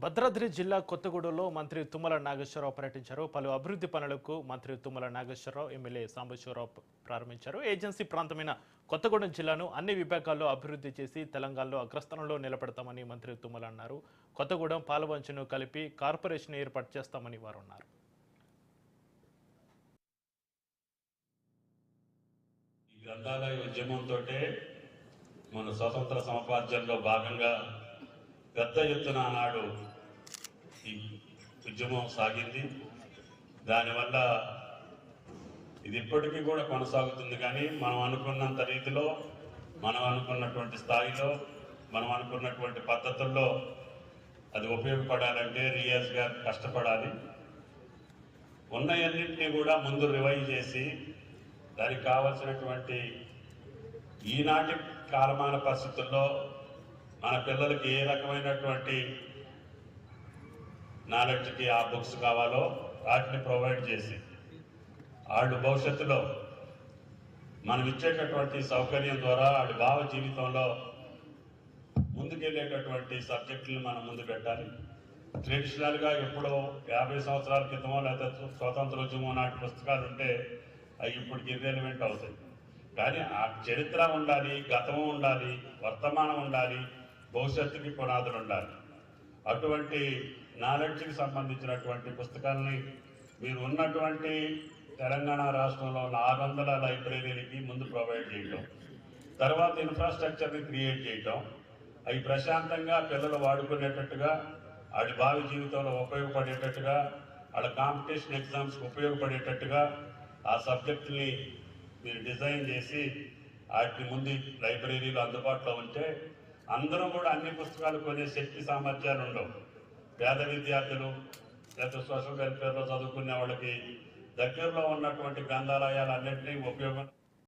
భద్రాద్రి జిల్లా కొత్తగూడెంలో మంత్రి తుమ్మల నాగేశ్వరరావు పర్యటించారు. పలు అభివృద్ధి పనులకు మంత్రి తుమ్మల నాగేశ్వరరావు, ఎమ్మెల్యే సాంబశివరావు ప్రారంభించారు. ఏజెన్సీ ప్రాంతమైన కొత్తగూడెం జిల్లాను అన్ని విభాగాల్లో అభివృద్ధి చేసి తెలంగాణలో అగ్రస్థానంలో నిలబెడతామని మంత్రి తుమ్మల అన్నారు. కొత్తగూడెం పాలవంచను కలిపి కార్పొరేషన్ ఏర్పాటు చేస్తామని వారు అన్నారు. ఈ గ్రంథాలయ ఉద్యమంతో మన స్వతంత్ర సముపార్జనలో భాగంగా పెద్ద ఎత్తున ఆనాడు ఈ ఉద్యమం సాగింది. దానివల్ల ఇది ఇప్పటికీ కూడా కొనసాగుతుంది. కానీ మనం అనుకున్నంత రీతిలో, మనం అనుకున్నటువంటి స్థాయిలో, మనం అనుకున్నటువంటి పద్ధతుల్లో అది ఉపయోగపడాలంటే రియాజ్ గారు కష్టపడాలి. ఉన్నయన్నింటినీ కూడా ముందు రివైజ్ చేసి దానికి కావలసినటువంటి ఈనాటి కాలమాన పరిస్థితుల్లో మన పిల్లలకి ఏ రకమైనటువంటి నాలెడ్జ్కి ఆ బుక్స్ కావాలో వాటిని ప్రొవైడ్ చేసి వాళ్ళు భవిష్యత్తులో మనం ఇచ్చేటటువంటి సౌకర్యం ద్వారా వాళ్ళ భావ జీవితంలో ముందుకెళ్ళేటటువంటి సబ్జెక్టులను మనం ముందు పెట్టాలి. ట్రెడిషనల్గా ఎప్పుడో 50 సంవత్సరాల క్రితమో లేదా స్వాతంత్రోద్యమం నాటి పుస్తకాలు ఉంటే అవి ఇప్పటికి ఇర్రెలవెంట్ అవుతాయి. కానీ ఆ చరిత్ర ఉండాలి, గతము ఉండాలి, వర్తమానం ఉండాలి, భవిష్యత్తుకి పునాదులు ఉండాలి. అటువంటి నాలెడ్జ్కి సంబంధించినటువంటి పుస్తకాలని మీరు ఉన్నటువంటి తెలంగాణ రాష్ట్రంలో ఉన్న 600 లైబ్రరీలకి ముందు ప్రొవైడ్ చేయటం, తర్వాత ఇన్ఫ్రాస్ట్రక్చర్ని క్రియేట్ చేయటం, అవి ప్రశాంతంగా పిల్లలు వాడుకునేటట్టుగా, వాడి భావి జీవితంలో ఉపయోగపడేటట్టుగా, వాళ్ళ కాంపిటీషన్ ఎగ్జామ్స్కి ఉపయోగపడేటట్టుగా ఆ సబ్జెక్టుని మీరు డిజైన్ చేసి వాటిని ముందు లైబ్రరీలో అందుబాటులో ఉంటే అందరూ కూడా అన్ని పుస్తకాలు కొనే శక్తి సామర్థ్యాలు ఉండవు. పేద విద్యార్థులు లేదా సోషల్ వెల్ఫేర్లో చదువుకునే వాళ్ళకి దగ్గరలో ఉన్నటువంటి గ్రంథాలయాలన్నింటినీ ఉపయోగం